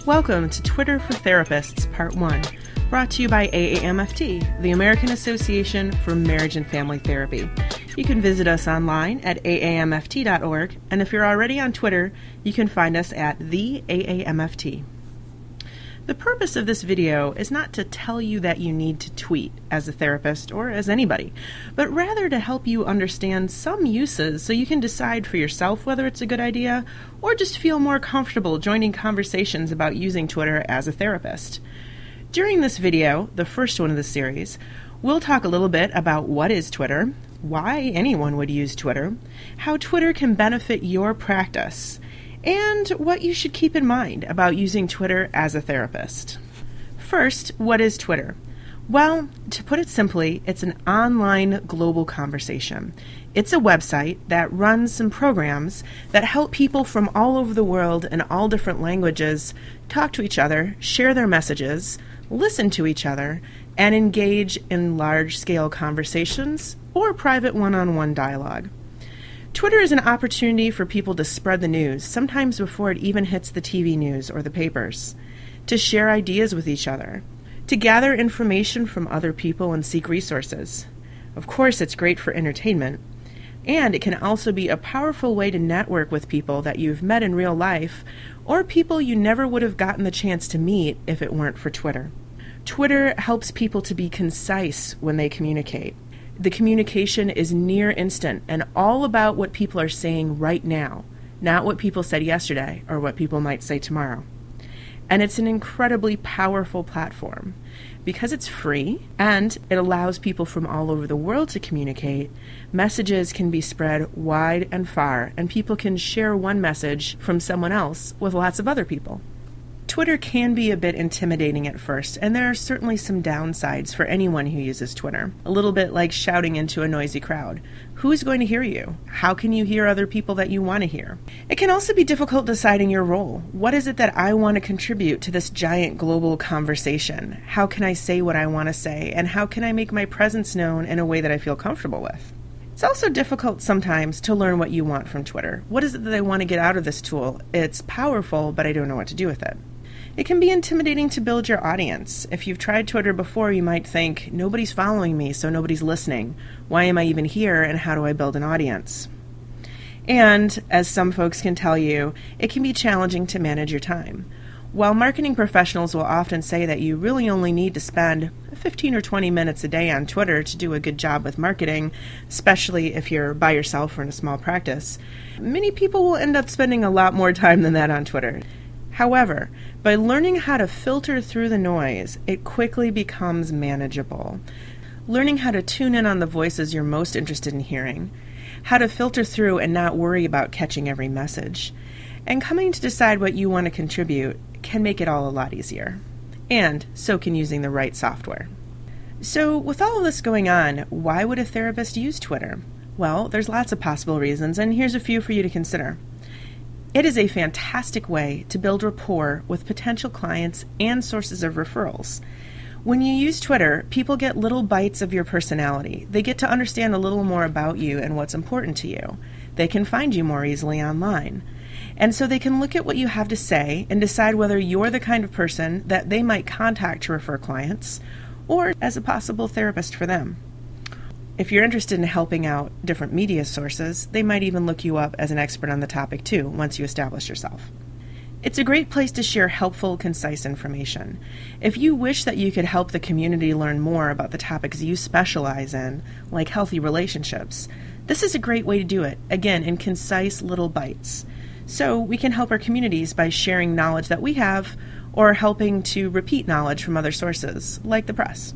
Welcome to Twitter for Therapists, Part 1, brought to you by AAMFT, the American Association for Marriage and Family Therapy. You can visit us online at aamft.org, and if you're already on Twitter, you can find us at the AAMFT. The purpose of this video is not to tell you that you need to tweet as a therapist or as anybody, but rather to help you understand some uses so you can decide for yourself whether it's a good idea or just feel more comfortable joining conversations about using Twitter as a therapist. During this video, the first one of the series, we'll talk a little bit about what is Twitter, why anyone would use Twitter, how Twitter can benefit your practice, and what you should keep in mind about using Twitter as a therapist. First, what is Twitter? Well, to put it simply, it's an online global conversation. It's a website that runs some programs that help people from all over the world in all different languages talk to each other, share their messages, listen to each other, and engage in large-scale conversations or private one-on-one dialogue. Twitter is an opportunity for people to spread the news, sometimes before it even hits the TV news or the papers, to share ideas with each other, to gather information from other people and seek resources. Of course, it's great for entertainment, and it can also be a powerful way to network with people that you've met in real life or people you never would have gotten the chance to meet if it weren't for Twitter. Twitter helps people to be concise when they communicate. The communication is near instant and all about what people are saying right now, not what people said yesterday or what people might say tomorrow. And it's an incredibly powerful platform. Because it's free and it allows people from all over the world to communicate, messages can be spread wide and far, and people can share one message from someone else with lots of other people. Twitter can be a bit intimidating at first, and there are certainly some downsides for anyone who uses Twitter. A little bit like shouting into a noisy crowd. Who's going to hear you? How can you hear other people that you want to hear? It can also be difficult deciding your role. What is it that I want to contribute to this giant global conversation? How can I say what I want to say? And how can I make my presence known in a way that I feel comfortable with? It's also difficult sometimes to learn what you want from Twitter. What is it that I want to get out of this tool? It's powerful, but I don't know what to do with it. It can be intimidating to build your audience. If you've tried Twitter before, you might think, nobody's following me, so nobody's listening. Why am I even here, and how do I build an audience? And, as some folks can tell you, it can be challenging to manage your time. While marketing professionals will often say that you really only need to spend 15 or 20 minutes a day on Twitter to do a good job with marketing, especially if you're by yourself or in a small practice, many people will end up spending a lot more time than that on Twitter. However, by learning how to filter through the noise, it quickly becomes manageable. Learning how to tune in on the voices you're most interested in hearing, how to filter through and not worry about catching every message, and coming to decide what you want to contribute can make it all a lot easier. And so can using the right software. So with all of this going on, why would a therapist use Twitter? Well, there's lots of possible reasons, and here's a few for you to consider. It is a fantastic way to build rapport with potential clients and sources of referrals. When you use Twitter, people get little bites of your personality. They get to understand a little more about you and what's important to you. They can find you more easily online. And so they can look at what you have to say and decide whether you're the kind of person that they might contact to refer clients or as a possible therapist for them. If you're interested in helping out different media sources, they might even look you up as an expert on the topic too, once you establish yourself. It's a great place to share helpful, concise information. If you wish that you could help the community learn more about the topics you specialize in, like healthy relationships, this is a great way to do it, again, in concise little bites. So we can help our communities by sharing knowledge that we have or helping to repeat knowledge from other sources, like the press.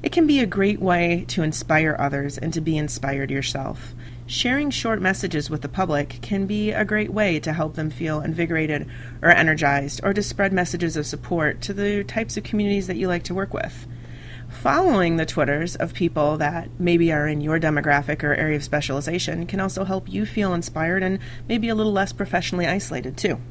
It can be a great way to inspire others and to be inspired yourself. Sharing short messages with the public can be a great way to help them feel invigorated or energized, or to spread messages of support to the types of communities that you like to work with. Following the Twitters of people that maybe are in your demographic or area of specialization can also help you feel inspired and maybe a little less professionally isolated too.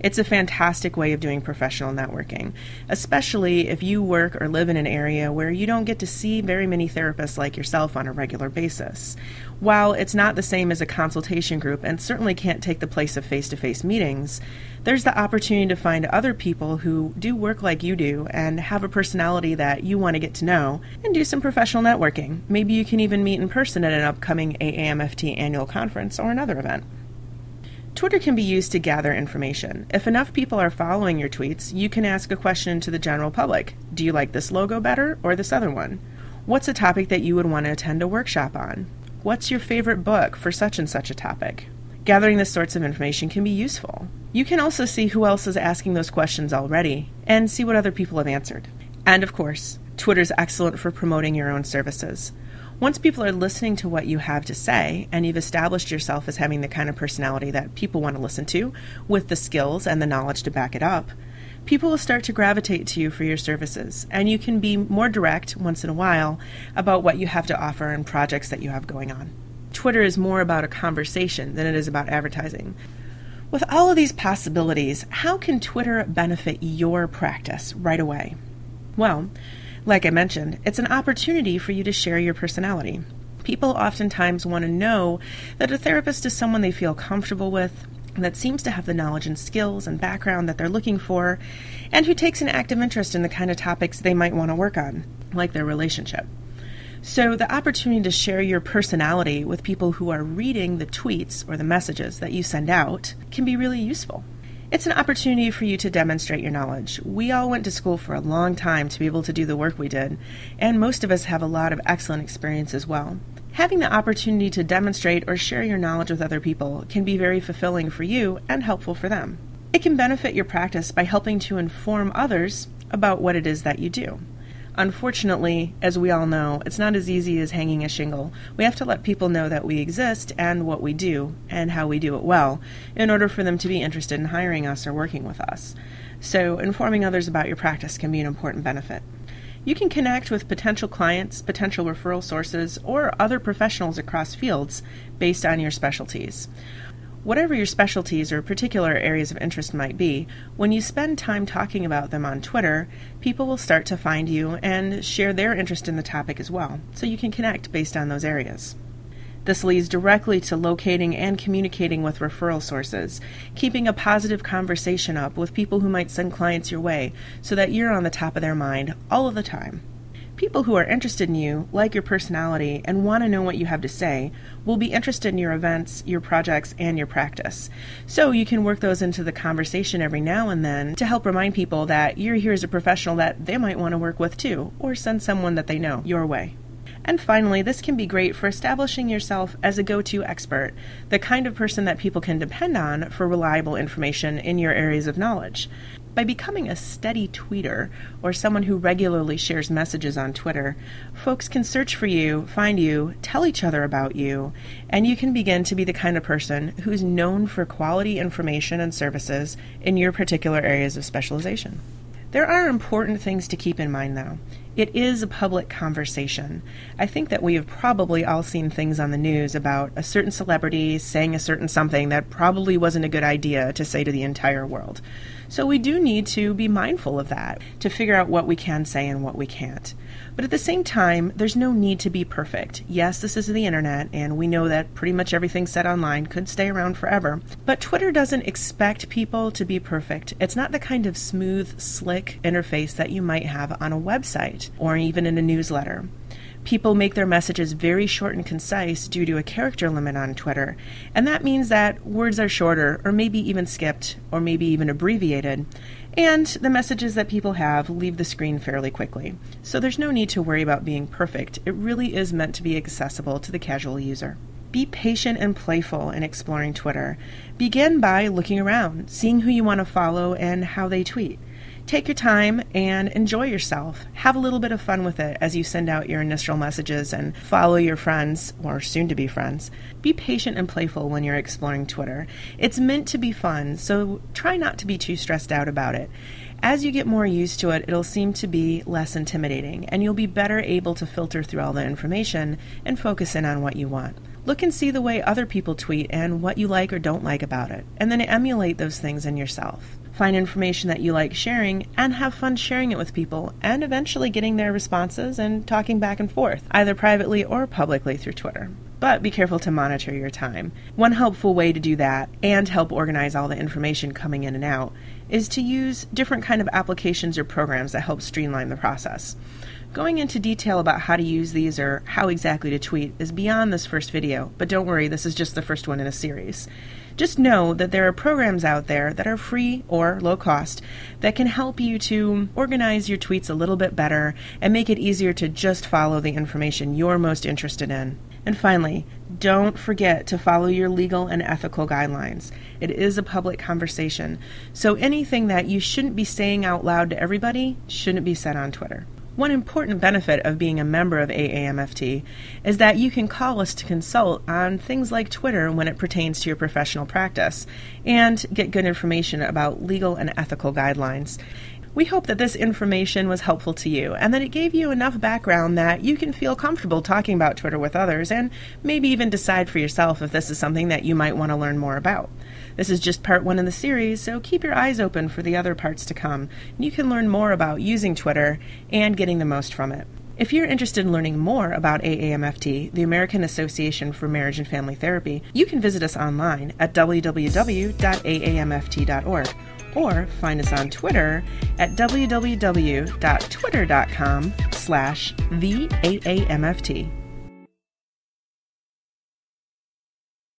It's a fantastic way of doing professional networking, especially if you work or live in an area where you don't get to see very many therapists like yourself on a regular basis. While it's not the same as a consultation group and certainly can't take the place of face-to-face meetings, there's the opportunity to find other people who do work like you do and have a personality that you want to get to know and do some professional networking. Maybe you can even meet in person at an upcoming AAMFT annual conference or another event. Twitter can be used to gather information. If enough people are following your tweets, you can ask a question to the general public. Do you like this logo better or this other one? What's a topic that you would want to attend a workshop on? What's your favorite book for such and such a topic? Gathering this sorts of information can be useful. You can also see who else is asking those questions already and see what other people have answered. And of course, Twitter's excellent for promoting your own services. Once people are listening to what you have to say, and you've established yourself as having the kind of personality that people want to listen to, with the skills and the knowledge to back it up, people will start to gravitate to you for your services, and you can be more direct once in a while about what you have to offer and projects that you have going on. Twitter is more about a conversation than it is about advertising. With all of these possibilities, how can Twitter benefit your practice right away? Well, like I mentioned, it's an opportunity for you to share your personality. People oftentimes want to know that a therapist is someone they feel comfortable with, that seems to have the knowledge and skills and background that they're looking for, and who takes an active interest in the kind of topics they might want to work on, like their relationship. So the opportunity to share your personality with people who are reading the tweets or the messages that you send out can be really useful. It's an opportunity for you to demonstrate your knowledge. We all went to school for a long time to be able to do the work we did, and most of us have a lot of excellent experience as well. Having the opportunity to demonstrate or share your knowledge with other people can be very fulfilling for you and helpful for them. It can benefit your practice by helping to inform others about what it is that you do. Unfortunately, as we all know, it's not as easy as hanging a shingle. We have to let people know that we exist and what we do and how we do it well in order for them to be interested in hiring us or working with us. So informing others about your practice can be an important benefit. You can connect with potential clients, potential referral sources, or other professionals across fields based on your specialties. Whatever your specialties or particular areas of interest might be, when you spend time talking about them on Twitter, people will start to find you and share their interest in the topic as well, so you can connect based on those areas. This leads directly to locating and communicating with referral sources, keeping a positive conversation up with people who might send clients your way so that you're on the top of their mind all of the time. People who are interested in you, like your personality, and want to know what you have to say will be interested in your events, your projects, and your practice. So you can work those into the conversation every now and then to help remind people that you're here as a professional that they might want to work with too, or send someone that they know your way. And finally, this can be great for establishing yourself as a go-to expert, the kind of person that people can depend on for reliable information in your areas of knowledge. By becoming a steady tweeter, or someone who regularly shares messages on Twitter, folks can search for you, find you, tell each other about you, and you can begin to be the kind of person who's known for quality information and services in your particular areas of specialization. There are important things to keep in mind, though. It is a public conversation. I think that we have probably all seen things on the news about a certain celebrity saying a certain something that probably wasn't a good idea to say to the entire world. So we do need to be mindful of that, to figure out what we can say and what we can't. But at the same time, there's no need to be perfect. Yes, this is the internet, and we know that pretty much everything said online could stay around forever. But Twitter doesn't expect people to be perfect. It's not the kind of smooth, slick interface that you might have on a website or even in a newsletter. People make their messages very short and concise due to a character limit on Twitter, and that means that words are shorter, or maybe even skipped, or maybe even abbreviated, and the messages that people have leave the screen fairly quickly. So there's no need to worry about being perfect. It really is meant to be accessible to the casual user. Be patient and playful in exploring Twitter. Begin by looking around, seeing who you want to follow and how they tweet. Take your time and enjoy yourself. Have a little bit of fun with it as you send out your initial messages and follow your friends, or soon-to-be friends. Be patient and playful when you're exploring Twitter. It's meant to be fun, so try not to be too stressed out about it. As you get more used to it, it'll seem to be less intimidating, and you'll be better able to filter through all the information and focus in on what you want. Look and see the way other people tweet and what you like or don't like about it, and then emulate those things in yourself. Find information that you like sharing and have fun sharing it with people and eventually getting their responses and talking back and forth, either privately or publicly through Twitter. But be careful to monitor your time. One helpful way to do that and help organize all the information coming in and out is to use different kind of applications or programs that help streamline the process. Going into detail about how to use these or how exactly to tweet is beyond this first video, but don't worry, this is just the first one in a series. Just know that there are programs out there that are free or low cost that can help you to organize your tweets a little bit better and make it easier to just follow the information you're most interested in. And finally, don't forget to follow your legal and ethical guidelines. It is a public conversation, so anything that you shouldn't be saying out loud to everybody shouldn't be said on Twitter. One important benefit of being a member of AAMFT is that you can call us to consult on things like Twitter when it pertains to your professional practice and get good information about legal and ethical guidelines. We hope that this information was helpful to you and that it gave you enough background that you can feel comfortable talking about Twitter with others and maybe even decide for yourself if this is something that you might want to learn more about. This is just part one in the series, so keep your eyes open for the other parts to come. You can learn more about using Twitter and getting the most from it. If you're interested in learning more about AAMFT, the American Association for Marriage and Family Therapy, you can visit us online at www.aamft.org. or find us on Twitter at www.twitter.com/theAAMFT.